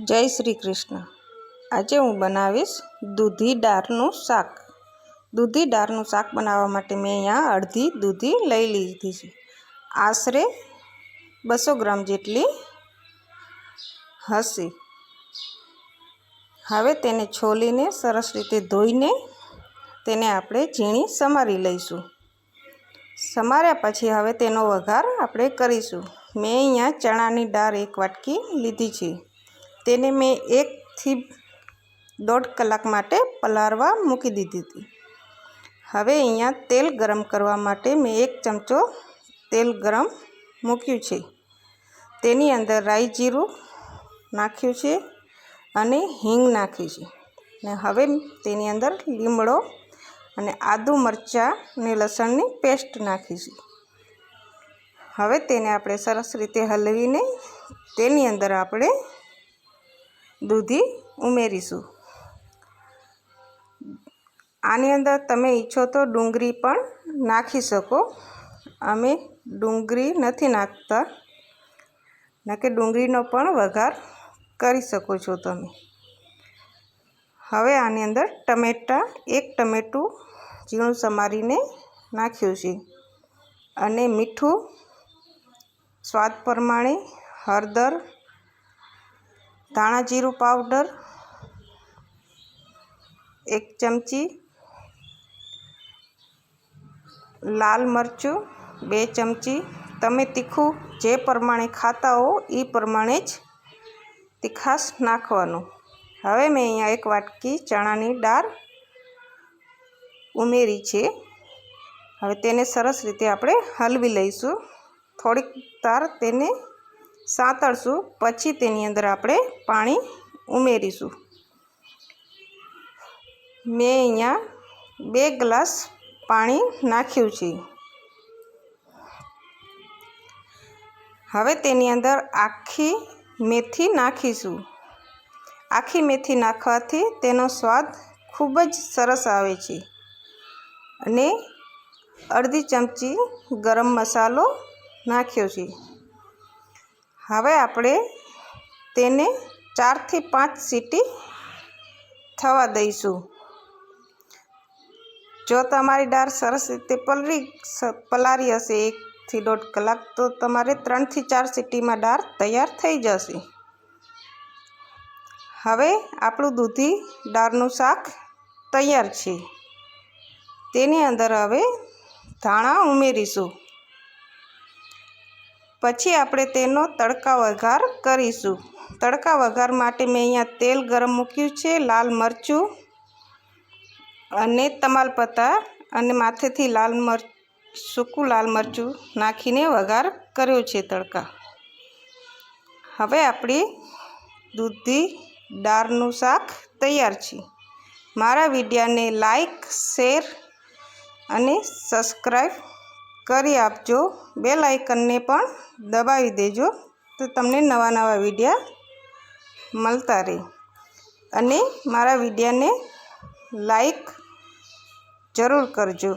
જય શ્રી કૃષ્ણ। આજે હું બનાવીશ દૂધી દાળનું શાક। દૂધી દાળનું શાક બનાવવા માટે મેં અહીંયા અડધી દૂધી લઈ લીધી છે। આશરે 200 ગ્રામ જેટલી હશે। હવે તેને છોલીને સરસ રીતે ધોઈને તેને આપણે ઝીણી સમારી લઈશું। સમાર્યા પછી હવે તેનો વઘાર આપણે કરીશું। મેં અહીંયા ચણાની દાળ 1 વાટકી લીધી છે। તેને મેં 1 થી 1.5 કલાક માટે પલાળવા મૂકી દીધી હતી। હવે અહીંયા તેલ ગરમ કરવા માટે મેં 1 ચમચો તેલ ગરમ મૂક્યું છે। તેની અંદર રાઈ જીરું નાખ્યું છે અને હિંગ નાખી છે અને હવે તેની અંદર લીમડો અને આદુ મરચાં અને લસણની પેસ્ટ નાખી છે। હવે તેને આપણે સરસ રીતે હલવીને તેની અંદર આપણે દૂધી ઉમેરીશું। આની અંદર તમે ઈચ્છો તો ડુંગળી પણ નાખી શકો। અમે ડુંગળી નથી નાખતા, ના કે ડુંગળીનો પણ વઘાર કરી શકો છો તમે। હવે આની અંદર ટમેટાં 1 ટમેટું ઝીણું સમારીને નાખ્યું છે અને મીઠું સ્વાદ પ્રમાણે, હળદર, ધાણા જીરું પાવડર 1 ચમચી, લાલ મરચું 2 ચમચી। તમે તીખું જે પ્રમાણે ખાતા હો એ પ્રમાણે જ તીખાશ નાખવાનું। હવે મેં અહીંયા 1 વાટકી ચણાની દાળ ઉમેરી છે। હવે તેને સરસ રીતે આપણે હલવી લઈશું। થોડીક વાર તેને સાંતળશું, પછી તેની અંદર આપણે પાણી ઉમેરીશું। મેં અહીંયા 2 ગ્લાસ પાણી નાખ્યું છે। હવે તેની અંદર આખી મેથી નાખીશું। આખી મેથી નાખવાથી તેનો સ્વાદ ખૂબ જ સરસ આવે છે અને અડધી ચમચી ગરમ મસાલો નાખ્યો છે। હવે આપણે તેને 4 થી 5 સીટી થવા દઈશું। જો તમારી દાળ સરસ રીતે પલાળી હશે 1 થી 1.5 કલાક, તો તમારે 3 થી 4 સીટીમાં દાળ તૈયાર થઈ જશે। હવે આપણું દૂધી દાળનું શાક તૈયાર છે। તેની અંદર હવે ધાણા ઉમેરીશું, પછી આપણે તેનો તડકા વઘાર કરીશું। તડકા વઘાર માટે મેં અહીંયા તેલ ગરમ મૂક્યું છે, લાલ મરચું અને તમાલપત્તા અને માથેથી સૂકું લાલ મરચું નાખીને વઘાર કર્યો છે તડકા। હવે આપણી દૂધી દાળનું શાક તૈયાર છે। મારા વિડીયોને લાઈક, શેર અને સબસ્ક્રાઈબ કરી આપજો। બેલ આઇકનને પણ દબાવી દેજો તો તમને નવા વિડીયા મળતા રહે। અને મારા વિડીયોને લાઈક જરૂર કરજો।